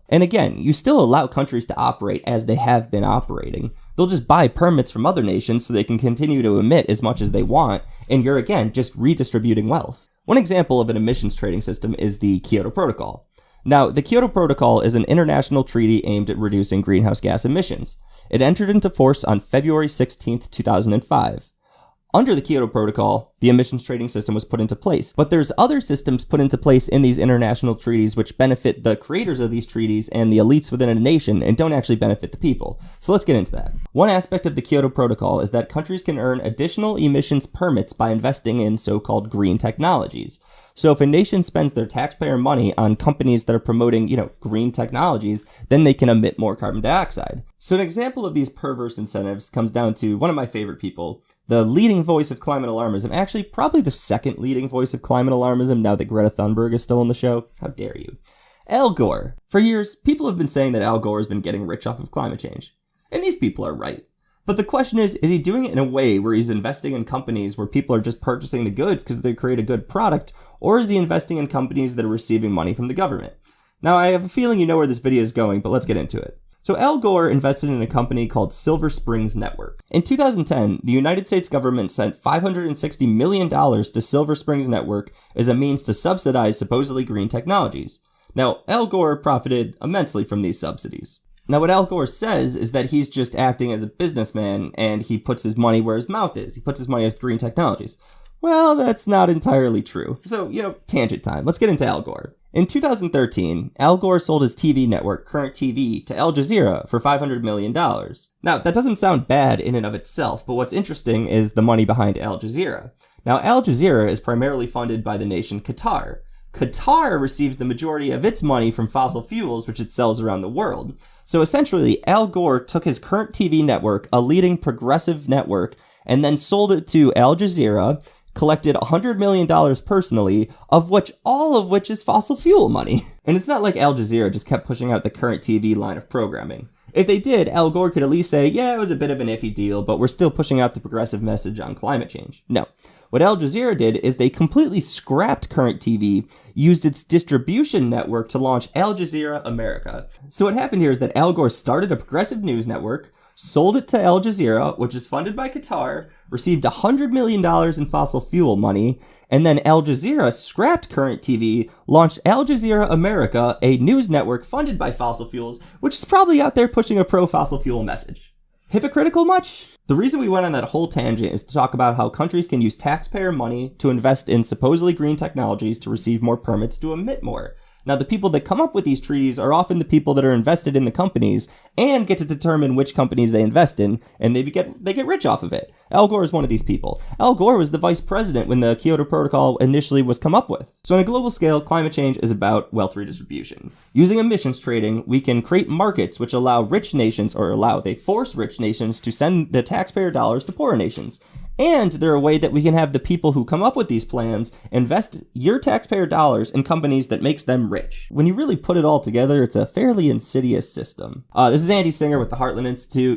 And again, you still allow countries to operate as they have been operating. They'll just buy permits from other nations so they can continue to emit as much as they want, and you're again just redistributing wealth. One example of an emissions trading system is the Kyoto Protocol. Now, the Kyoto Protocol is an international treaty aimed at reducing greenhouse gas emissions. It entered into force on February 16, 2005. Under the Kyoto Protocol, the emissions trading system was put into place, but there's other systems put into place in these international treaties which benefit the creators of these treaties and the elites within a nation and don't actually benefit the people. So let's get into that. One aspect of the Kyoto Protocol is that countries can earn additional emissions permits by investing in so-called green technologies. So if a nation spends their taxpayer money on companies that are promoting, green technologies, then they can emit more carbon dioxide. So an example of these perverse incentives comes down to one of my favorite people, the leading voice of climate alarmism, actually probably the second leading voice of climate alarmism now that Greta Thunberg is still on the show. How dare you? Al Gore. For years, people have been saying that Al Gore has been getting rich off of climate change. And these people are right. But the question is he doing it in a way where he's investing in companies where people are just purchasing the goods because they create a good product, or is he investing in companies that are receiving money from the government? Now, I have a feeling you know where this video is going, but let's get into it. So Al Gore invested in a company called Silver Springs Network. In 2010, the United States government sent $560 million to Silver Springs Network as a means to subsidize supposedly green technologies. Now, Al Gore profited immensely from these subsidies. Now, what Al Gore says is that he's just acting as a businessman and he puts his money where his mouth is. He puts his money into green technologies. Well, that's not entirely true. So, tangent time. Let's get into Al Gore. In 2013, Al Gore sold his TV network, Current TV, to Al Jazeera for $500 million. Now, that doesn't sound bad in and of itself, but what's interesting is the money behind Al Jazeera. Now, Al Jazeera is primarily funded by the nation Qatar. Qatar receives the majority of its money from fossil fuels, which it sells around the world. So essentially, Al Gore took his Current TV network, a leading progressive network, and then sold it to Al Jazeera, collected $100 million personally, all of which is fossil fuel money. And it's not like Al Jazeera just kept pushing out the Current TV line of programming. If they did, Al Gore could at least say, yeah, it was a bit of an iffy deal, but we're still pushing out the progressive message on climate change. No. What Al Jazeera did is they completely scrapped Current TV, used its distribution network to launch Al Jazeera America. So what happened here is that Al Gore started a progressive news network, sold it to Al Jazeera, which is funded by Qatar, received $100 million in fossil fuel money, and then Al Jazeera scrapped Current TV, launched Al Jazeera America, a news network funded by fossil fuels, which is probably out there pushing a pro-fossil fuel message. Hypocritical much? The reason we went on that whole tangent is to talk about how countries can use taxpayer money to invest in supposedly green technologies to receive more permits to emit more. Now, the people that come up with these treaties are often the people that are invested in the companies and get to determine which companies they invest in, and they get rich off of it. Al Gore is one of these people. Al Gore was the vice president when the Kyoto Protocol initially was come up with. So on a global scale, climate change is about wealth redistribution. Using emissions trading, we can create markets which they force rich nations to send the taxpayer dollars to poorer nations. And they're a way that we can have the people who come up with these plans invest your taxpayer dollars in companies that makes them rich. When you really put it all together, it's a fairly insidious system. This is Andy Singer with the Heartland Institute.